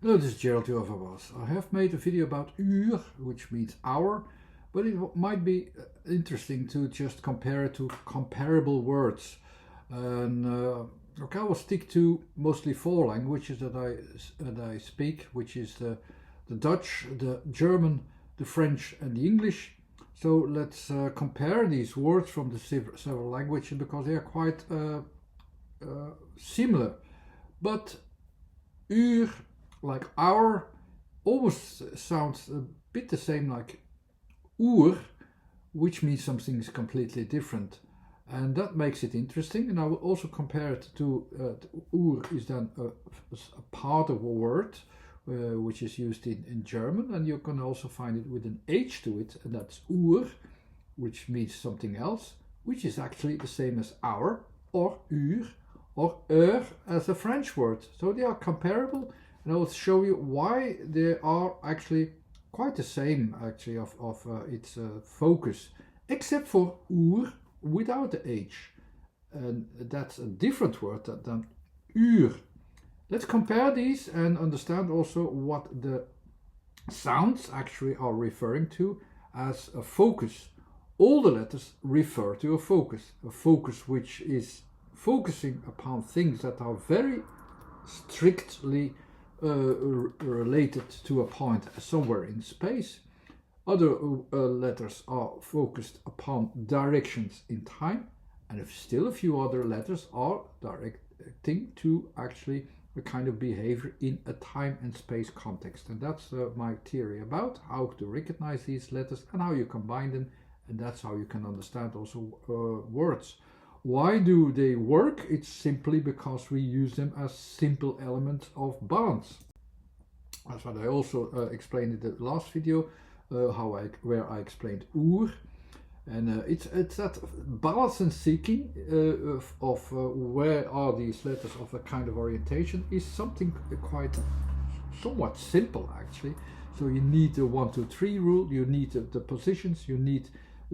Hello, this is Gerald Jovawas. I have made a video about UUR, which means hour, but it might be interesting to just compare it to comparable words. And okay, I will stick to mostly four languages that I speak, which is the Dutch, the German, the French, and the English. So let's compare these words from the several languages because they are quite similar. But uur, like hour, almost sounds a bit the same like oer, which means something is completely different. And that makes it interesting. And I will also compare it to oer is then a part of a word which is used in German, and you can also find it with an H to it, and that's oer, which means something else, which is actually the same as hour or uur or heure as a French word. So they are comparable, and I will show you why they are actually quite the same actually of its focus, except for oer without the H, and that's a different word than uur. Let's compare these and understand also what the sounds actually are referring to as a focus. All the letters refer to a focus which is focusing upon things that are very strictly related to a point somewhere in space. Other letters are focused upon directions in time, and still a few other letters are directing to actually a kind of behavior in a time and space context. And that's my theory about how to recognize these letters and how you combine them, and that's how you can understand also words. Why do they work? It's simply because we use them as simple elements of balance. That's what I also explained in the last video, where I explained oer. And it's that balance and seeking of where are these letters of a kind of orientation is something quite somewhat simple actually. So you need the 1, 2, 3 rule, you need the positions, you need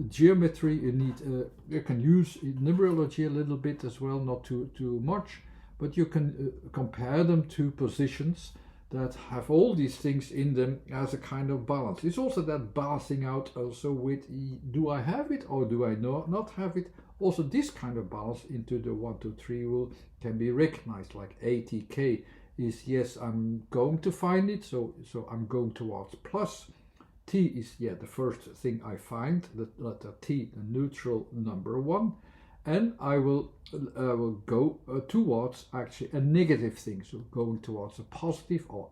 geometry, you can use numerology a little bit as well, not too much, but you can compare them to positions that have all these things in them as a kind of balance. It's also that balancing out also with do I have it or do I not have it. Also this kind of balance into the 1, 2, 3 rule can be recognized, like ATK is yes, I'm going to find it, so I'm going towards plus. T is the first thing I find, the letter T, the neutral number 1, and I will go towards actually a negative thing, so going towards a positive, or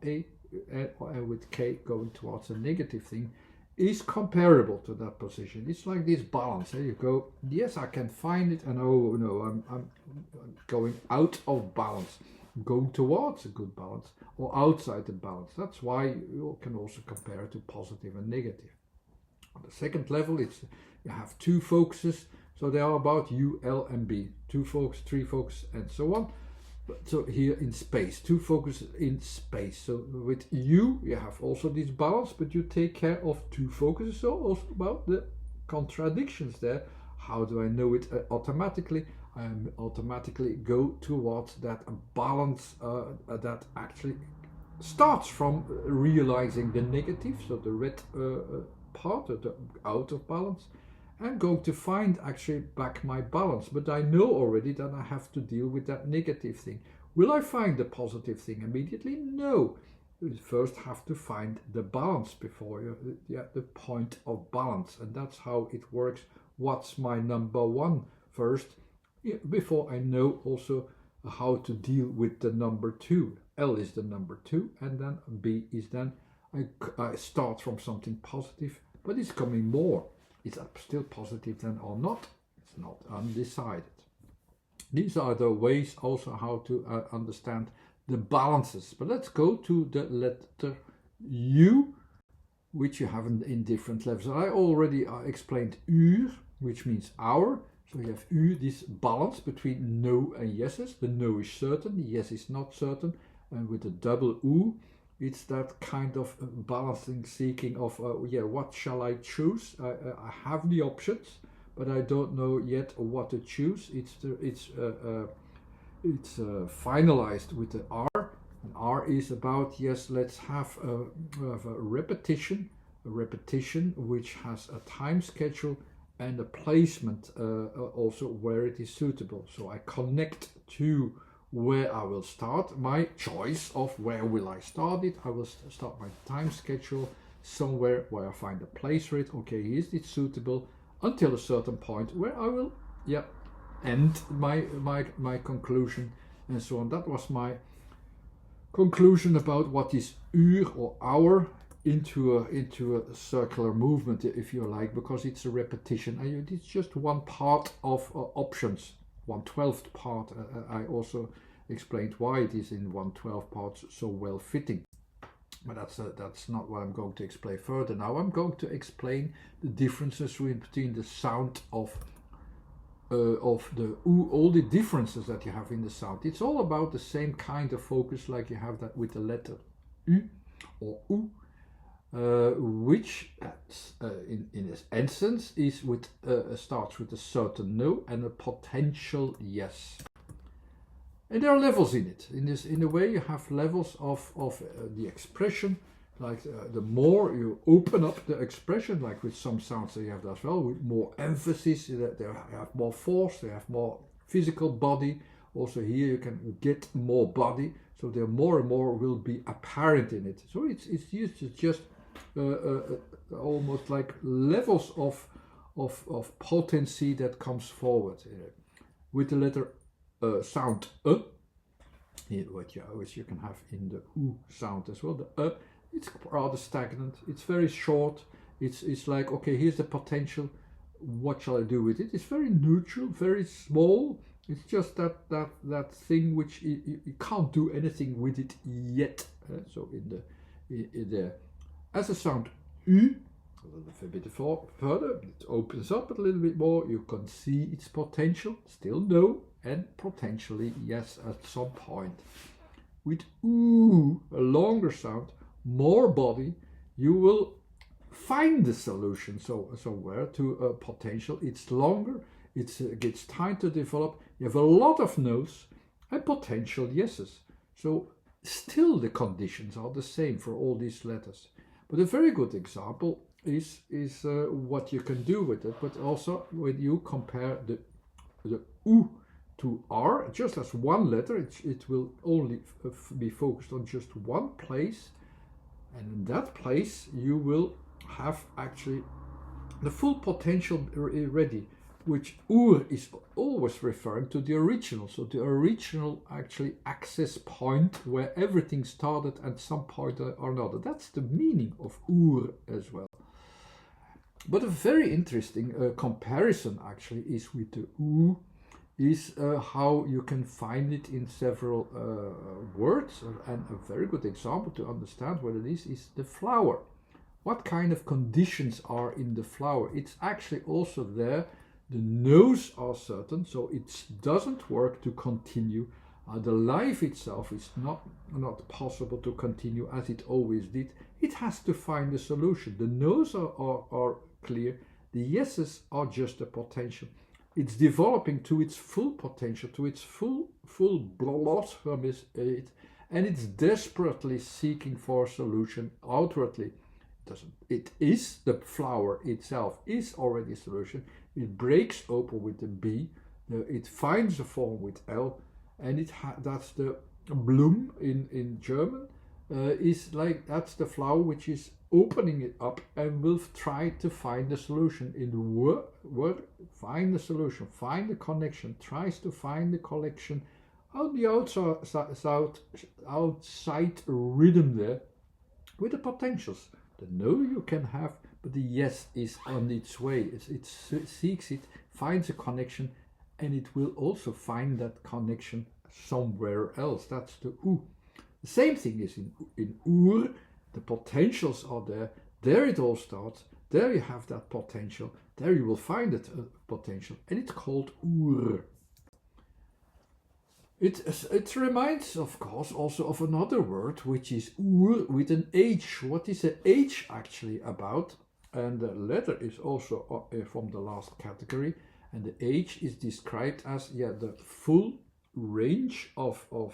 with K going towards a negative thing is comparable to that position. It's like this balance. There you go. Yes, I can find it, and oh no, I'm going out of balance, going towards a good balance or outside the balance. That's why you can also compare to positive and negative. On the second level, you have two focuses. So they are about U, L, and B. 2 focus, 3 focus, and so on. So here in space, 2 focuses in space. So with U, you have also this balance, but you take care of 2 focuses. So also about the contradictions there. How do I know it automatically? I automatically go towards that balance that actually starts from realizing the negative, so the red part, the out of balance, and going to find actually back my balance. But I know already that I have to deal with that negative thing. Will I find the positive thing immediately? No. You first have to find the balance before you, the point of balance. And that's how it works. What's my number 1 first, before I know also how to deal with the number 2. L is the number 2, and then B is then I start from something positive, but it's coming more. Is that still positive then or not? It's not, undecided. These are the ways also how to understand the balances. But let's go to the letter U, which you have in different levels. I already explained uur, which means hour. So you have U, this balance between no and yeses. The no is certain, the yes is not certain. And with the double U, it's that kind of balancing, seeking of, what shall I choose? I have the options, but I don't know yet what to choose. It's finalized with the R, and R is about, yes, let's have a repetition which has a time schedule and a placement also where it is suitable. So I connect to where I will start my choice of where will I start it. I will start my time schedule somewhere where I find a place for it. Okay, is it suitable until a certain point where I will end my conclusion and so on. That was my conclusion about what is UUR or hour into a circular movement, if you like, because it's a repetition and it's just one part of options, 1/12th part. I also explained why it is in 1/12 parts so well fitting, but that's not what I'm going to explain further. Now I'm going to explain the differences between the sound of the U, all the differences that you have in the sound. It's all about the same kind of focus like you have that with the letter U or U, which in its essence is starts with a certain no and a potential yes. And there are levels in it. In a way, you have levels of the expression. Like the more you open up the expression, like with some sounds you have that as well, with more emphasis, they have more force, they have more physical body. Also here you can get more body, so there more and more will be apparent in it. So it's used to just almost like levels of potency that comes forward with the letter sound which you can have in the U sound as well. The it's rather stagnant. It's very short. It's like, okay, here's the potential. What shall I do with it? It's very neutral, very small. It's just that thing which you can't do anything with it yet. So in the as a sound U, a little bit further, it opens up a little bit more. You can see its potential. Still no, and potentially yes at some point. With U, a longer sound, more body, you will find the solution somewhere to a potential. It's longer, it gets time to develop. You have a lot of no's and potential yeses. So still the conditions are the same for all these letters. But a very good example is what you can do with it, but also when you compare the U to R, just as one letter, it will only be focused on just one place. And in that place, you will have actually the full potential ready, which UUR is always referring to the original. So the original actually access point where everything started at some point or another. That's the meaning of UUR as well. But a very interesting comparison actually is with the U, is how you can find it in several words. And a very good example to understand what it is the flower. What kind of conditions are in the flower? It's actually also there. The no's are certain, so it doesn't work to continue. The life itself is not possible to continue as it always did. It has to find a solution. The no's are clear. The yeses are just a potential. It's developing to its full potential, to its full blossomism, and it's desperately seeking for a solution outwardly. It is the flower itself is already a solution. It breaks open with the B, it finds a form with L, and that's the bloom in German. Is like that's the flower which is opening it up and will try to find the solution in the word, find the solution, find the connection, tries to find the connection on the outside rhythm there with the potentials. The no you can have, but the yes is on its way. It seeks it, finds a connection, and it will also find that connection somewhere else. That's the U. The same thing is in UUR. The potentials are there. There it all starts. There you have that potential. There you will find that potential. And it's called UUR. It reminds, of course, also of another word, which is UUR with an H. What is an H actually about? And the letter is also from the last category. And the H is described as the full range of a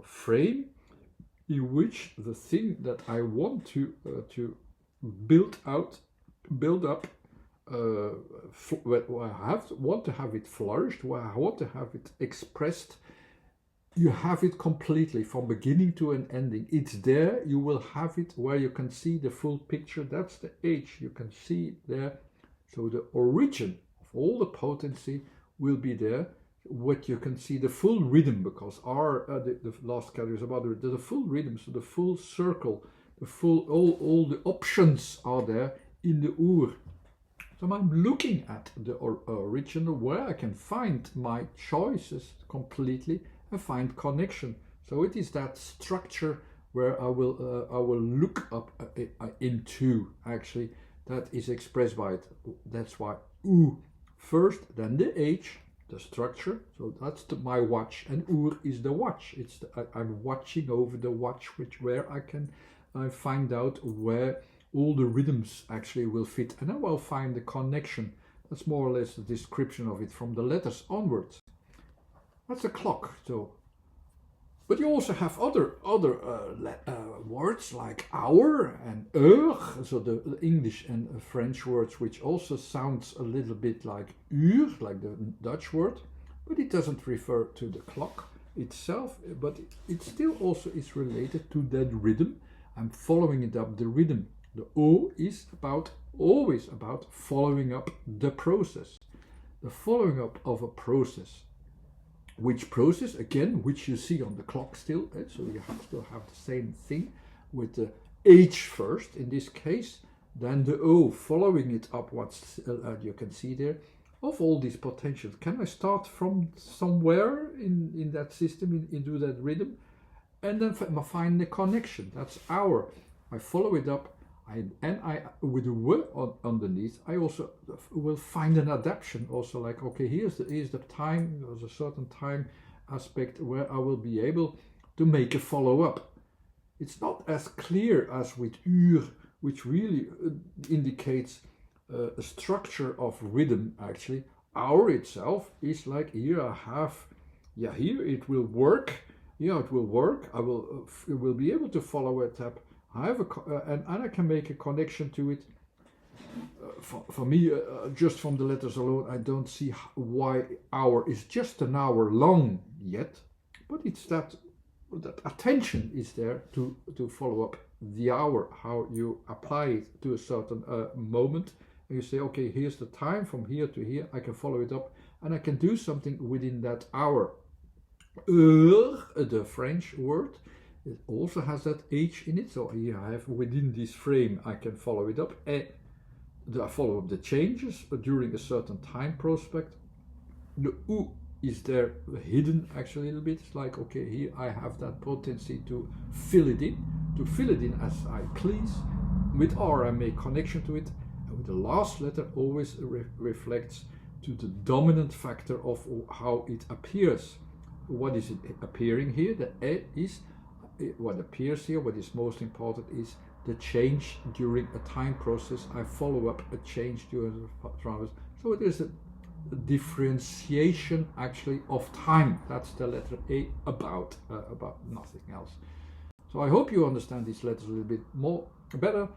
frame in which the thing that I want to build up, where I want to have it flourished, where I want to have it expressed, you have it completely from beginning to an ending. It's there. You will have it where you can see the full picture. That's the H. You can see it there. So the origin of all the potency will be there. What you can see the full rhythm, because R, the last category is about the full rhythm, so the full circle, the full all the options are there in the UUR. So I'm looking at the original where I can find my choices completely and find connection. So it is that structure where I will look up into actually that is expressed by it. That's why U first, then the H, the structure. So that's my watch, and UUR is the watch. It's I'm watching over the watch, where I can find out where all the rhythms actually will fit, and I will find the connection. That's more or less the description of it from the letters onwards. That's a clock. So, but you also have other words like hour and heure, so the English and French words, which also sounds a little bit like uur, like the Dutch word, but it doesn't refer to the clock itself, but it still also is related to that rhythm. I'm following it up, the rhythm. The O is always about following up the process. The following up of a process. Which process? Again, which you see on the clock still. So you still have the same thing with the H first in this case. Then the O following it up, what's you can see there, of all these potentials. Can I start from somewhere in that system, into that rhythm? And then find the connection. That's hour. I follow it up. I with the word underneath, I also will find an adaptation. Also, like, okay, here's the time. There's a certain time aspect where I will be able to make a follow-up. It's not as clear as with UUR, which really indicates a structure of rhythm. Actually, hour itself is like, here I have, here it will work. Yeah, it will work. I will be able to follow it up. I have and I can make a connection to it. For me, just from the letters alone, I don't see why hour is just an hour long yet, but it's that attention is there to follow up the hour, how you apply it to a certain moment, and you say, okay, here's the time from here to here, I can follow it up, and I can do something within that hour. Heure, the French word, it also has that H in it, so here I have within this frame, I can follow it up. I follow up the changes during a certain time prospect. The U is there hidden actually a little bit. It's like, okay, here I have that potency to fill it in as I please. With R I make connection to it, and with the last letter always reflects to the dominant factor of how it appears. What is it appearing here? The E is what appears here. What is most important is the change during a time process. I follow up a change during the process. So it is a differentiation actually of time. That's the letter A, about nothing else. So I hope you understand these letters a little bit better.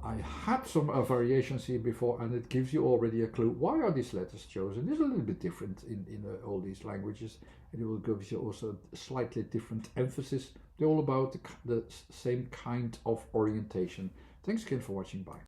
I had some variations here before, and it gives you already a clue why are these letters chosen. It's a little bit different in all these languages, and it will give you also a slightly different emphasis. They're all about the same kind of orientation. Thanks again for watching. Bye.